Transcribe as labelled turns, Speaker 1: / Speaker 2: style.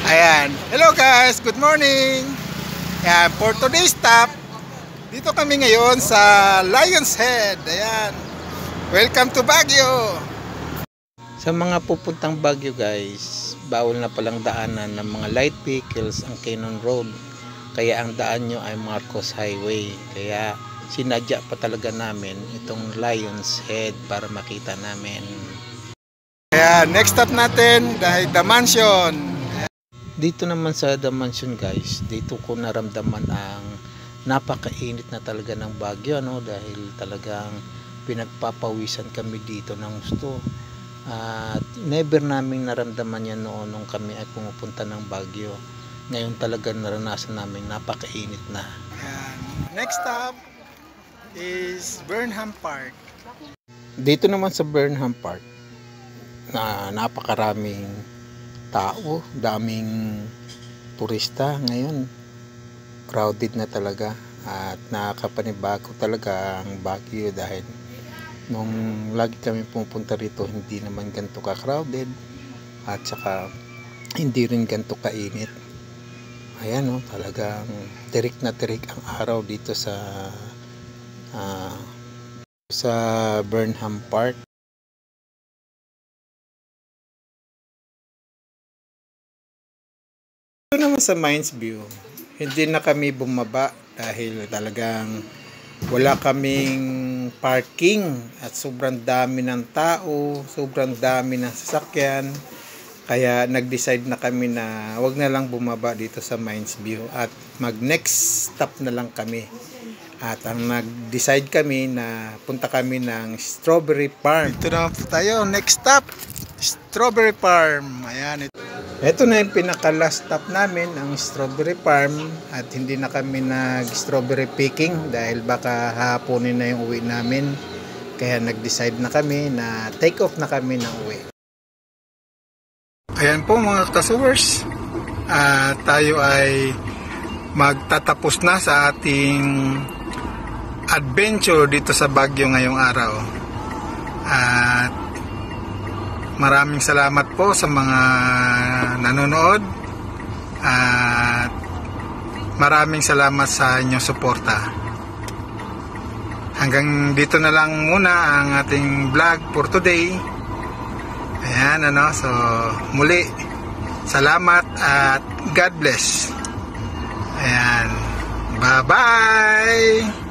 Speaker 1: Ayan. Hello guys, good morning. Ayan, for today's stop, dito kami ngayon sa Lion's Head. Ayan. Welcome to Baguio. Sa mga pupuntang Baguio guys, bawal na palang daanan ng mga light vehicles ang Cannon Road. Kaya ang daan nyo ay Marcos Highway. Kaya sinadya pa talaga namin itong Lion's Head para makita namin. Kaya next stop natin dahil The Mansion. Dito naman sa The Mansion guys, dito ko naramdaman ang napakainit na talaga ng Baguio, no? Dahil talagang pinagpapawisan kami dito ng gusto. At never naming naramdaman yan noon nung kami ay pumupunta ng Baguio. Ngayon talaga naranasan namin napakainit na. Next stop is Burnham Park. Dito naman sa Burnham Park, na napakaraming tao, daming turista ngayon, crowded na talaga at nakakapanibago talaga ang Baguio dahil nung lagi kami pupunta rito hindi naman ganito ka-crowded at saka hindi rin ganito kainit. Ayan, no, talagang tirik na tirik ang araw dito sa Burnham Park. Ito naman sa Mines View, hindi na kami bumaba dahil talagang wala kaming parking at sobrang dami ng tao, sobrang dami ng sasakyan. Kaya nag-decide na kami na wag na lang bumaba dito sa Mines View at mag next stop na lang kami. At ang nag-decide kami na punta kami ng Strawberry Farm. Ito na tayo, next stop, Strawberry Farm. Ayan, ito na yung pinaka-last stop namin, ang Strawberry Farm, at hindi na kami nag-strawberry picking dahil baka hapunin na yung uwi namin. Kaya nag-decide na kami na take off na kami ng uwi. Ayan po mga kasubers, tayo ay magtatapos na sa ating adventure dito sa Baguio ngayong araw. At maraming salamat po sa mga nanonood at maraming salamat sa inyong suporta. Hanggang dito na lang muna ang ating vlog for today. Ayan, so muli salamat at God bless. Ayan, bye bye.